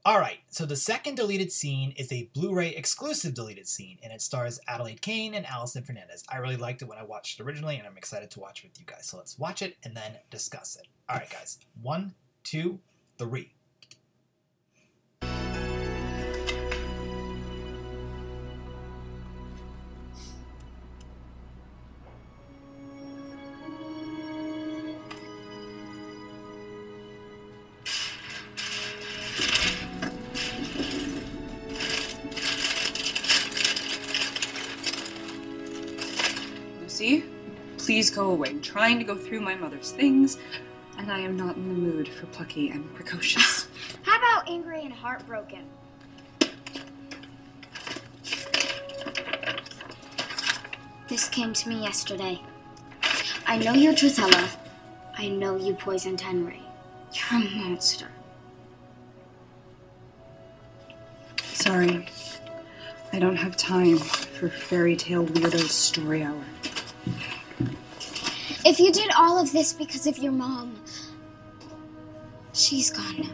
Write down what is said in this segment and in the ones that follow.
Alright, so the second deleted scene is a Blu-Ray exclusive deleted scene, and it stars Adelaide Kane and Allison Fernandez. I really liked it when I watched it originally, and I'm excited to watch it with you guys. So let's watch it and then discuss it. Alright guys, 1, 2, 3. Lucy, please go away. I'm trying to go through my mother's things, and I am not in the mood for plucky and precocious. How about angry and heartbroken? This came to me yesterday. I know you're Drizella. I know you poisoned Henry. You're a monster. Sorry. I don't have time for fairy tale weirdos story hour. If you did all of this because of your mom, she's gone now.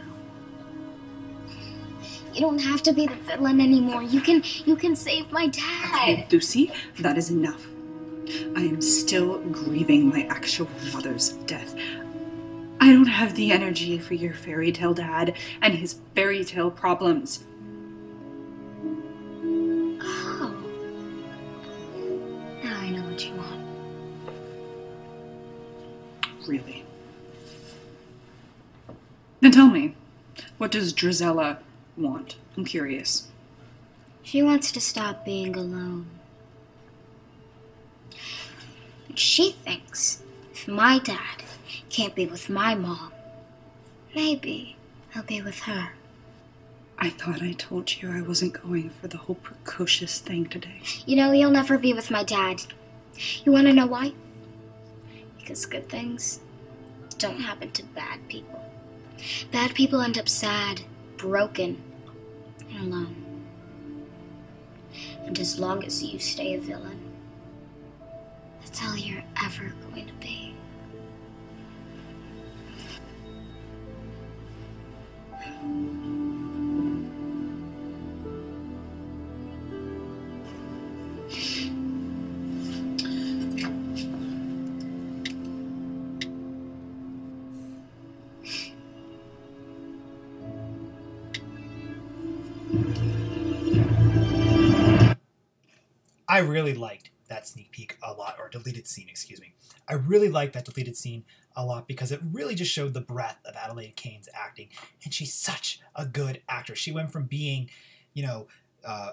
You don't have to be the villain anymore. You can save my dad. Okay, Lucy, that is enough. I am still grieving my actual mother's death. I don't have the energy for your fairy tale dad and his fairy tale problems. Oh. Now I know what you want. Really? Then tell me, what does Drizella want? I'm curious. She wants to stop being alone. She thinks if my dad can't be with my mom, maybe he'll be with her. I thought I told you I wasn't going for the whole precocious thing today. You know, you'll never be with my dad. You want to know why? Because good things don't happen to bad people. Bad people end up sad, broken, and alone. And as long as you stay a villain, that's all you're ever going to be. I really liked that sneak peek a lot, or deleted scene, excuse me. I really liked that deleted scene a lot because it really just showed the breadth of Adelaide Kane's acting, and she's such a good actress. She went from being, you know, I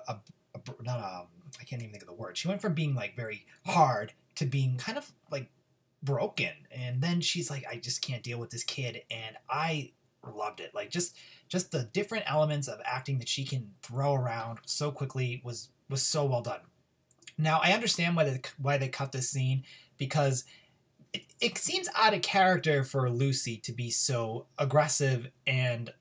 can't even think of the word. She went from being like very hard to being kind of like broken, and then she's like, I just can't deal with this kid, and I loved it. Like just the different elements of acting that she can throw around so quickly was so well done. Now, I understand why they cut this scene, because it seems out of character for Lucy to be so aggressive and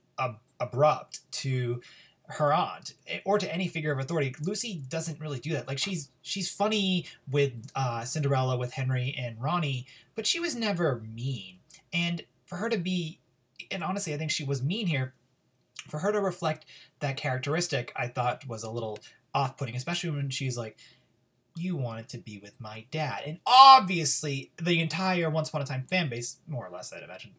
abrupt to her aunt, or to any figure of authority. Lucy doesn't really do that. Like, she's funny with Cinderella, with Henry and Ronnie, but she was never mean. And for her to be, and honestly, I think she was mean here, for her to reflect that characteristic, I thought was a little off-putting, especially when she's like, you wanted to be with my dad. And obviously, the entire Once Upon a Time fan base, more or less, I'd imagine,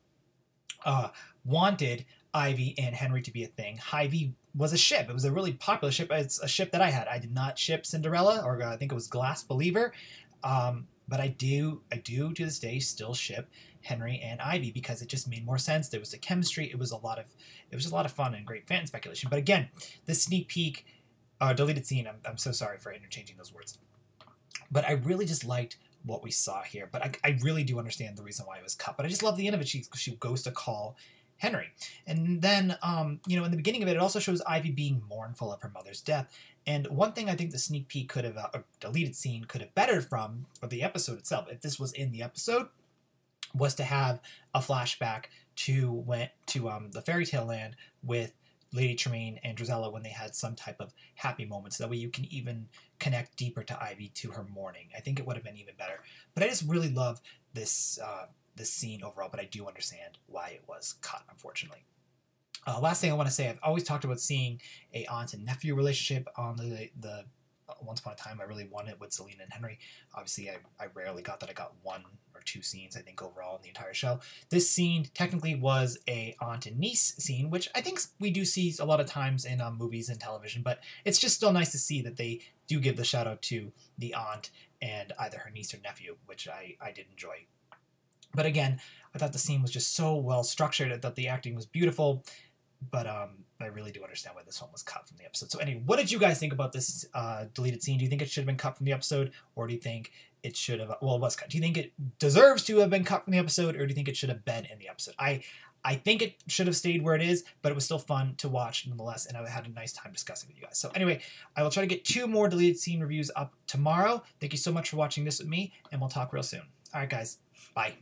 wanted Ivy and Henry to be a thing. Ivy was a ship. It was a really popular ship. It's a ship that I had. I did not ship Cinderella, or I think it was Glass Believer. But I do to this day still ship Henry and Ivy, because it just made more sense. There was the chemistry. It was a lot of fun and great fan speculation. But again, this sneak peek, deleted scene, I'm so sorry for interchanging those words. But I really just liked what we saw here. But I really do understand the reason why it was cut. But I just love the end of it. She goes to call Henry. And then, you know, in the beginning of it, it also shows Ivy being mournful of her mother's death. And one thing I think the sneak peek could have, a deleted scene could have bettered from, or the episode itself, if this was in the episode, was to have a flashback to the fairy tale land with Lady Tremaine and Drizella when they had some type of happy moments. That way you can even connect deeper to Ivy, to her mourning. I think it would have been even better. But I just really love this this scene overall, but I do understand why it was cut, unfortunately. Last thing I want to say, I've always talked about seeing a aunt and nephew relationship on the Once Upon a Time. I really wanted with Selena and Henry. Obviously, I rarely got that. I got 1 or 2 scenes, I think, overall in the entire show. This scene technically was a aunt and niece scene, which I think we do see a lot of times in movies and television, but it's just still nice to see that they do give the shout out to the aunt and either her niece or nephew, which I did enjoy. But again, I thought the scene was just so well structured. I thought the acting was beautiful. But I really do understand why this one was cut from the episode. So anyway, what did you guys think about this deleted scene? Do you think it should have been cut from the episode? Or do you think it should have... Well, it was cut. Do you think it deserves to have been cut from the episode? Or do you think it should have been in the episode? I think it should have stayed where it is, but it was still fun to watch nonetheless, and I had a nice time discussing with you guys. So anyway, I will try to get 2 more deleted scene reviews up tomorrow. Thank you so much for watching this with me, and we'll talk real soon. All right, guys. Bye.